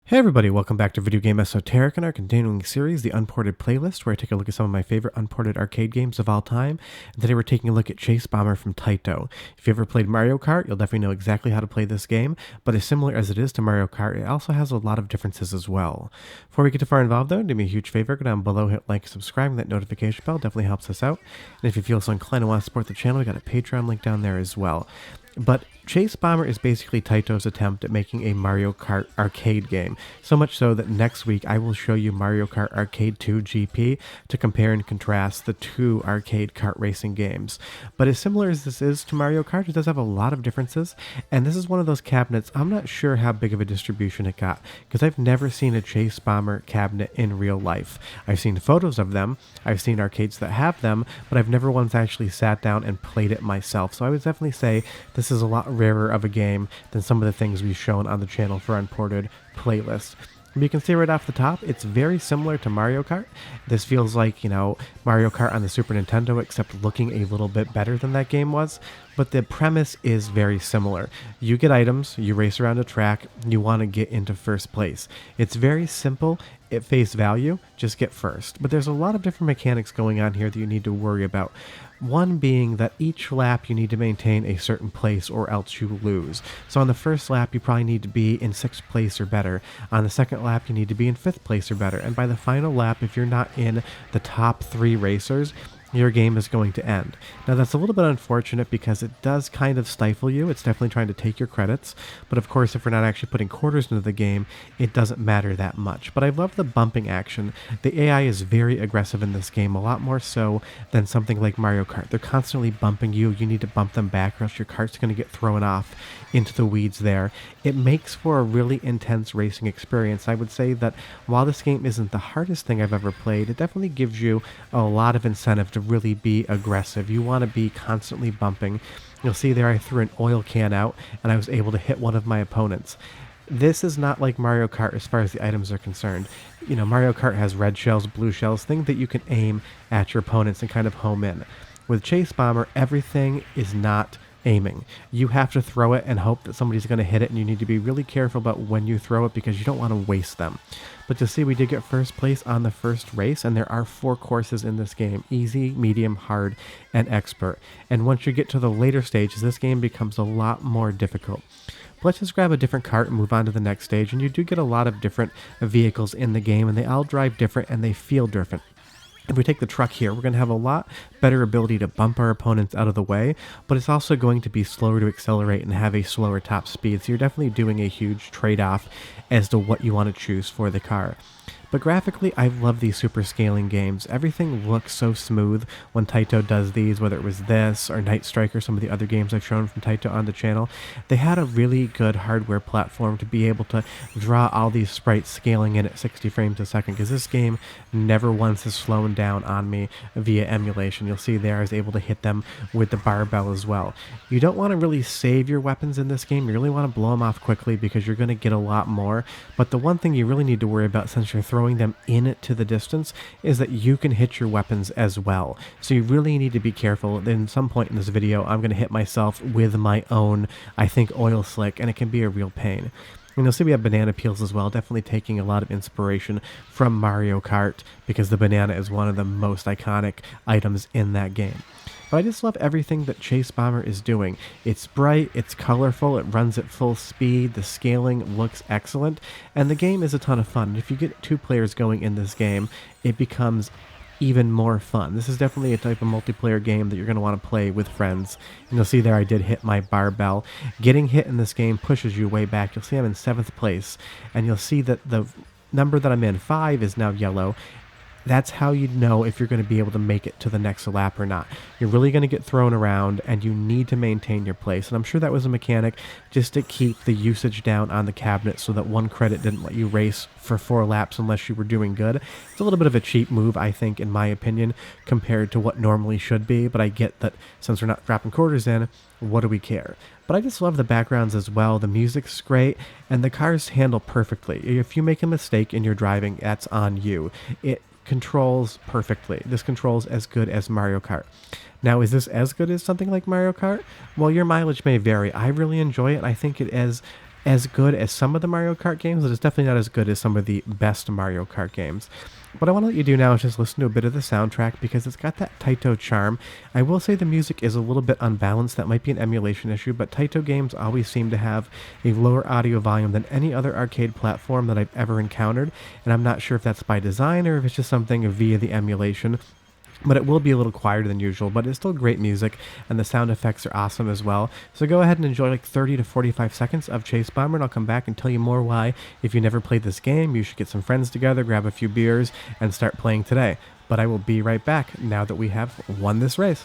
Hey everybody, welcome back to Video Game Esoteric and our continuing series, the Unported playlist, where I take a look at some of my favorite unported arcade games of all time. And today we're taking a look at Chase Bomber from Taito. If you ever played Mario Kart, you'll definitely know exactly how to play this game, but as similar as it is to Mario Kart, it also has a lot of differences as well. Before we get too far involved though, do me a huge favor, go down below, hit like, subscribe, and that notification bell definitely helps us out. And if you feel so inclined and want to support the channel, we got a Patreon link down there as well. But Chase Bomber is basically Taito's attempt at making a Mario Kart arcade game, so much so that next week I will show you Mario Kart Arcade 2 GP to compare and contrast the two arcade kart racing games. But as similar as this is to Mario Kart, it does have a lot of differences, and this is one of those cabinets I'm not sure how big of a distribution it got, because I've never seen a Chase Bomber cabinet in real life. I've seen photos of them, I've seen arcades that have them, but I've never once actually sat down and played it myself, so I would definitely say this is a lot rarer of a game than some of the things we've shown on the channel for Unported playlist. You can see right off the top, it's very similar to Mario Kart. This feels like, Mario Kart on the Super Nintendo, except looking a little bit better than that game was. But the premise is very similar. You get items, you race around a track, you want to get into first place. It's very simple at face value, just get first. But there's a lot of different mechanics going on here that you need to worry about. One being that each lap you need to maintain a certain place or else you lose. So on the first lap you probably need to be in 6th place or better. On the second lap you need to be in 5th place or better. And by the final lap, if you're not in the top 3 racers, your game is going to end. Now that's a little bit unfortunate because it does kind of stifle you. It's definitely trying to take your credits, but of course if we're not actually putting quarters into the game, it doesn't matter that much. But I love the bumping action. The AI is very aggressive in this game, a lot more so than something like Mario Kart. They're constantly bumping you. You need to bump them back or else your cart's going to get thrown off into the weeds there. It makes for a really intense racing experience. I would say that while this game isn't the hardest thing I've ever played, it definitely gives you a lot of incentive to really be aggressive. You want to be constantly bumping. You'll see there I threw an oil can out and I was able to hit one of my opponents. This is not like Mario Kart as far as the items are concerned. Mario Kart has red shells, blue shells, things that you can aim at your opponents and kind of home in. With Chase Bomber, everything is not aiming. You have to throw it and hope that somebody's going to hit it, and you need to be really careful about when you throw it because you don't want to waste them. But to see, we did get first place on the first race, and there are 4 courses in this game: easy, medium, hard, and expert. And once you get to the later stages, this game becomes a lot more difficult. But let's just grab a different cart and move on to the next stage, and you do get a lot of different vehicles in the game, and they all drive different and they feel different. If we take the truck here, we're going to have a lot better ability to bump our opponents out of the way, but it's also going to be slower to accelerate and have a slower top speed, so you're definitely doing a huge trade-off as to what you want to choose for the car. But graphically, I love these super scaling games. Everything looks so smooth when Taito does these, whether it was this or Night Striker, some of the other games I've shown from Taito on the channel. They had a really good hardware platform to be able to draw all these sprites scaling in at 60 frames a second, because this game never once has slowed down on me via emulation. You'll see there I was able to hit them with the barbell as well. You don't want to really save your weapons in this game. You really want to blow them off quickly because you're going to get a lot more. But the one thing you really need to worry about, since you're throwing them into the distance, is that you can hit your weapons as well. So you really need to be careful. Then some point in this video, I'm going to hit myself with my own, I think, oil slick, and it can be a real pain. And you'll see we have banana peels as well, definitely taking a lot of inspiration from Mario Kart, because the banana is one of the most iconic items in that game. But I just love everything that Chase Bomber is doing. It's bright, it's colorful, it runs at full speed, the scaling looks excellent, and the game is a ton of fun. If you get 2 players going in this game, it becomes even more fun. This is definitely a type of multiplayer game that you're going to want to play with friends. And you'll see there I did hit my barbell. Getting hit in this game pushes you way back. You'll see I'm in 7th place, and you'll see that the number that I'm in, 5, is now yellow. That's how you know if you're going to be able to make it to the next lap or not. You're really going to get thrown around, and you need to maintain your place. And I'm sure that was a mechanic just to keep the usage down on the cabinet so that 1 credit didn't let you race for 4 laps unless you were doing good. It's a little bit of a cheap move, I think, in my opinion, compared to what normally should be. But I get that since we're not dropping quarters in, what do we care? But I just love the backgrounds as well. The music's great, and the cars handle perfectly. If you make a mistake in your driving, that's on you. It controls perfectly. This controls as good as Mario Kart. Now, is this as good as something like Mario Kart? Well, your mileage may vary. I really enjoy it. I think it is as good as some of the Mario Kart games. It is definitely not as good as some of the best Mario Kart games. What I want to let you do now is just listen to a bit of the soundtrack because it's got that Taito charm. I will say the music is a little bit unbalanced. That might be an emulation issue, but Taito games always seem to have a lower audio volume than any other arcade platform that I've ever encountered, and I'm not sure if that's by design or if it's just something via the emulation. But it will be a little quieter than usual, but it's still great music, and the sound effects are awesome as well. So go ahead and enjoy like 30 to 45 seconds of Chase Bomber, and I'll come back and tell you more why, if you never played this game, you should get some friends together, grab a few beers, and start playing today. But I will be right back now that we have won this race.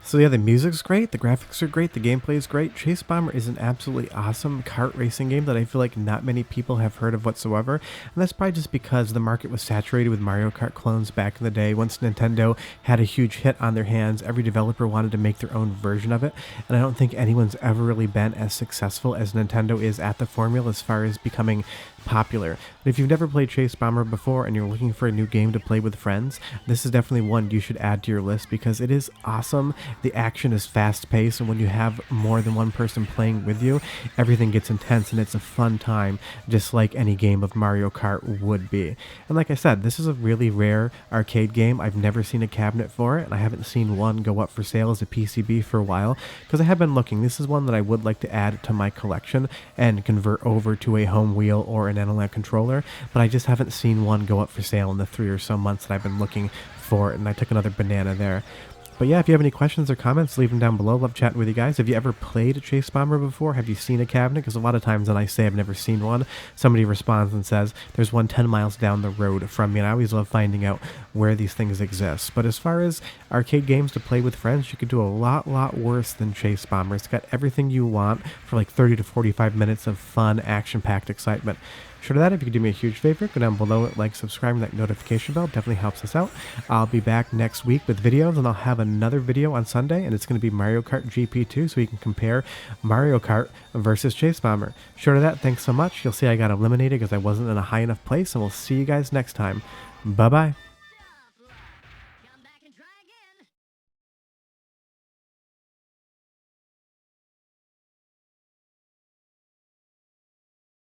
So yeah, the music's great, the graphics are great, the gameplay is great. Chase Bomber is an absolutely awesome kart racing game that I feel like not many people have heard of whatsoever, and that's probably just because the market was saturated with Mario Kart clones back in the day. Once Nintendo had a huge hit on their hands, every developer wanted to make their own version of it, and I don't think anyone's ever really been as successful as Nintendo is at the formula as far as becoming popular. But if you've never played Chase Bomber before and you're looking for a new game to play with friends, this is definitely one you should add to your list because it is awesome. The action is fast paced, and when you have more than one person playing with you, everything gets intense and it's a fun time, just like any game of Mario Kart would be. And like I said, this is a really rare arcade game. I've never seen a cabinet for it, and I haven't seen one go up for sale as a PCB for a while because I have been looking. This is one that I would like to add to my collection and convert over to a home wheel or an analog controller, but I just haven't seen one go up for sale in the 3 or so months that I've been looking for it, and I took another banana there. But yeah, if you have any questions or comments, leave them down below. Love chatting with you guys. Have you ever played a Chase Bomber before? Have you seen a cabinet? Because a lot of times when I say I've never seen one, somebody responds and says, there's one 10 miles down the road from me, and I always love finding out where these things exist. But as far as arcade games to play with friends, you could do a lot worse than Chase Bomber. It's got everything you want for like 30 to 45 minutes of fun, action-packed excitement. Short of that, if you could do me a huge favor, go down below, like, subscribe, and that notification bell definitely helps us out. I'll be back next week with videos, and I'll have another video on Sunday, and it's going to be Mario Kart GP2, so we can compare Mario Kart versus Chase Bomber. Short of that, thanks so much. You'll see I got eliminated because I wasn't in a high enough place, and we'll see you guys next time. Bye-bye.